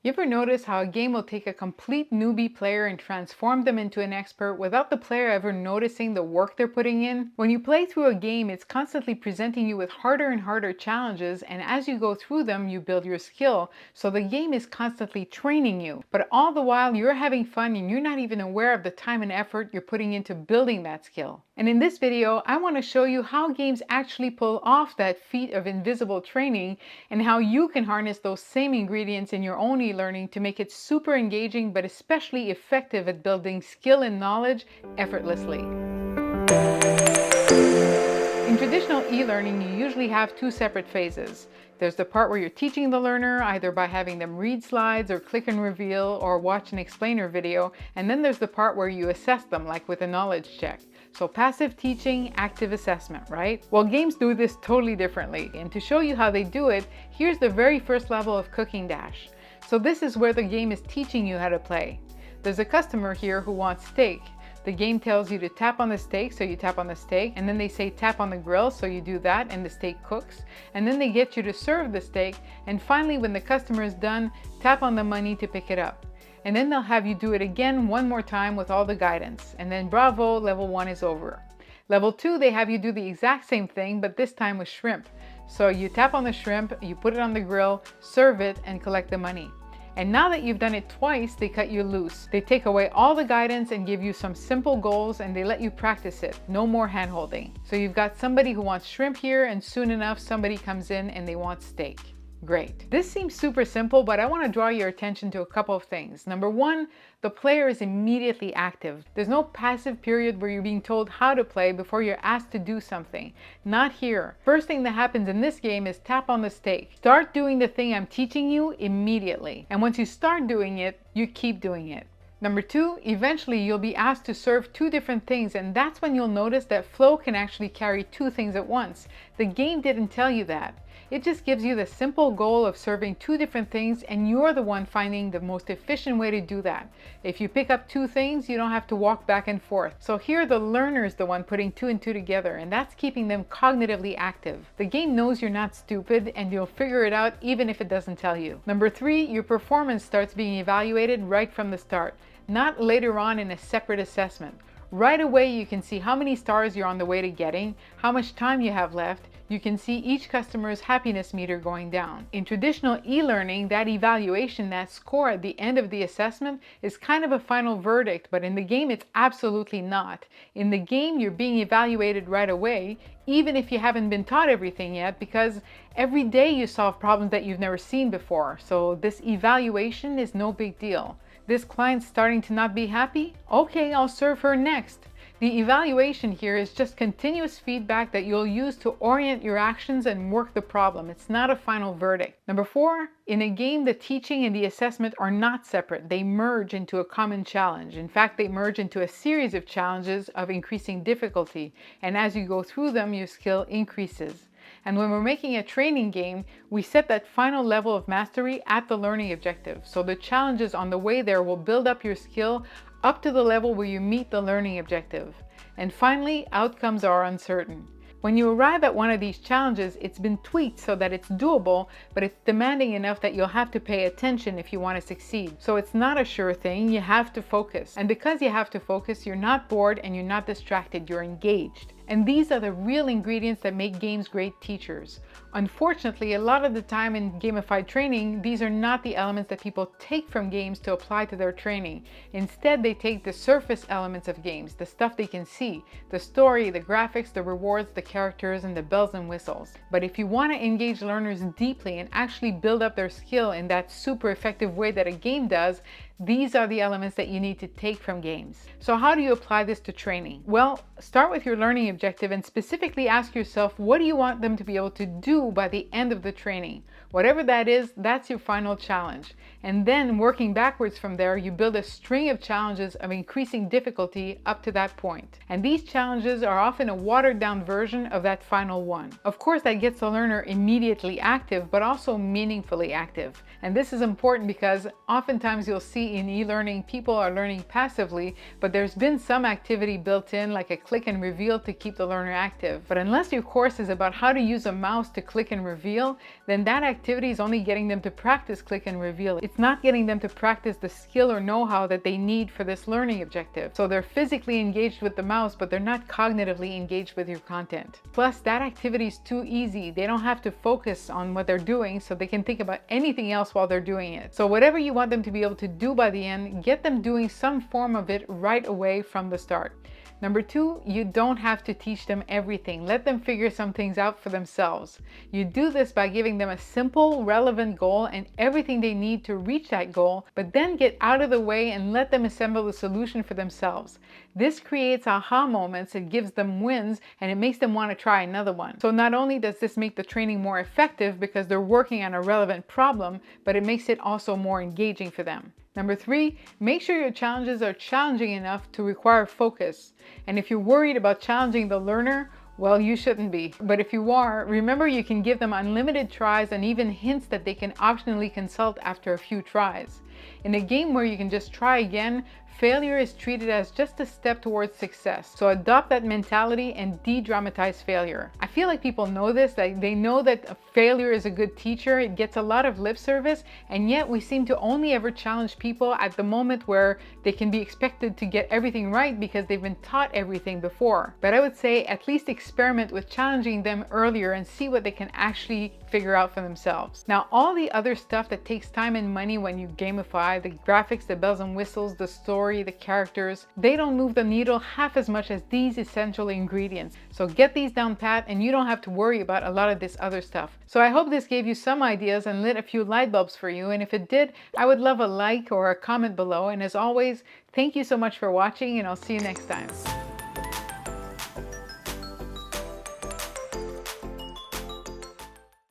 You ever notice how a game will take a complete newbie player and transform them into an expert without the player ever noticing the work they're putting in? When you play through a game, it's constantly presenting you with harder and harder challenges, and as you go through them, you build your skill, so the game is constantly training you. But all the while, you're having fun and you're not even aware of the time and effort you're putting into building that skill. And in this video, I want to show you how games actually pull off that feat of invisible training and how you can harness those same ingredients in your own e-learning to make it super engaging but especially effective at building skill and knowledge effortlessly. In traditional e-learning, you usually have two separate phases. There's the part where you're teaching the learner, either by having them read slides or click and reveal or watch an explainer video, and then there's the part where you assess them, like with a knowledge check. So passive teaching, active assessment, right? Well, games do this totally differently, and to show you how they do it, here's the very first level of Cooking Dash. So this is where the game is teaching you how to play. There's a customer here who wants steak. The game tells you to tap on the steak, so you tap on the steak, and then they say tap on the grill, so you do that and the steak cooks, and then they get you to serve the steak, and finally when the customer is done, tap on the money to pick it up. And then they'll have you do it again one more time with all the guidance, and then bravo, level 1 is over. Level 2, they have you do the exact same thing, but this time with shrimp. So you tap on the shrimp, you put it on the grill, serve it, and collect the money. And now that you've done it twice, they cut you loose. They take away all the guidance and give you some simple goals, and they let you practice it. No more hand-holding. So you've got somebody who wants shrimp here, and soon enough somebody comes in and they want steak. Great. This seems super simple, but I want to draw your attention to a couple of things. Number one, the player is immediately active. There's no passive period where you're being told how to play before you're asked to do something. Not here. First thing that happens in this game is tap on the steak. Start doing the thing I'm teaching you immediately. And once you start doing it, you keep doing it. Number two, eventually you'll be asked to serve two different things, and that's when you'll notice that flow can actually carry two things at once. The game didn't tell you that. It just gives you the simple goal of serving two different things, and you're the one finding the most efficient way to do that. If you pick up two things, you don't have to walk back and forth. So here the learner is the one putting two and two together, and that's keeping them cognitively active. The game knows you're not stupid, and you'll figure it out even if it doesn't tell you. Number three, your performance starts being evaluated right from the start, not later on in a separate assessment. Right away you can see how many stars you're on the way to getting, how much time you have left. You can see each customer's happiness meter going down. In traditional e-learning, that evaluation, that score at the end of the assessment is kind of a final verdict, but in the game it's absolutely not. In the game you're being evaluated right away, even if you haven't been taught everything yet, because every day you solve problems that you've never seen before. So this evaluation is no big deal. This client's starting to not be happy? Okay, I'll serve her next. The evaluation here is just continuous feedback that you'll use to orient your actions and work the problem. It's not a final verdict. Number four, in a game, the teaching and the assessment are not separate. They merge into a common challenge. In fact, they merge into a series of challenges of increasing difficulty. And as you go through them, your skill increases. And when we're making a training game, we set that final level of mastery at the learning objective. So the challenges on the way there will build up your skill up to the level where you meet the learning objective. And finally, outcomes are uncertain. When you arrive at one of these challenges, it's been tweaked so that it's doable, but it's demanding enough that you'll have to pay attention if you want to succeed. So it's not a sure thing, you have to focus. And because you have to focus, you're not bored and you're not distracted, you're engaged. And these are the real ingredients that make games great teachers. Unfortunately, a lot of the time in gamified training, these are not the elements that people take from games to apply to their training. Instead, they take the surface elements of games, the stuff they can see, the story, the graphics, the rewards, the characters, and the bells and whistles. But if you want to engage learners deeply and actually build up their skill in that super effective way that a game does, these are the elements that you need to take from games. So how do you apply this to training? Well, start with your learning objective and specifically ask yourself, what do you want them to be able to do by the end of the training? Whatever that is, that's your final challenge. And then working backwards from there, you build a string of challenges of increasing difficulty up to that point. And these challenges are often a watered down version of that final one. Of course, that gets the learner immediately active, but also meaningfully active. And this is important because oftentimes you'll see in e-learning, people are learning passively, but there's been some activity built in, like a click and reveal, to keep the learner active. But unless your course is about how to use a mouse to click and reveal, then that activity activity is only getting them to practice click and reveal. It's not getting them to practice the skill or know-how that they need for this learning objective. So they're physically engaged with the mouse, but they're not cognitively engaged with your content. Plus, that activity is too easy. They don't have to focus on what they're doing, so they can think about anything else while they're doing it. So whatever you want them to be able to do by the end, get them doing some form of it right away from the start. Number 2, you don't have to teach them everything. Let them figure some things out for themselves. You do this by giving them a simple, relevant goal and everything they need to reach that goal, but then get out of the way and let them assemble the solution for themselves. This creates aha moments, it gives them wins, and it makes them want to try another one. So not only does this make the training more effective because they're working on a relevant problem, but it makes it also more engaging for them. Number 3, make sure your challenges are challenging enough to require focus. And if you're worried about challenging the learner, well, you shouldn't be. But if you are, remember you can give them unlimited tries and even hints that they can optionally consult after a few tries. In a game where you can just try again, failure is treated as just a step towards success. So adopt that mentality and de-dramatize failure. I feel like people know this, that they know that a failure is a good teacher. It gets a lot of lip service, and yet we seem to only ever challenge people at the moment where they can be expected to get everything right because they've been taught everything before. But I would say at least experiment with challenging them earlier and see what they can actually figure out for themselves. Now, all the other stuff that takes time and money when you gamify, the graphics, the bells and whistles, the story, the characters, they don't move the needle half as much as these essential ingredients. So get these down pat and you don't have to worry about a lot of this other stuff. So I hope this gave you some ideas and lit a few light bulbs for you. And if it did, I would love a like or a comment below. And as always, thank you so much for watching, and I'll see you next time.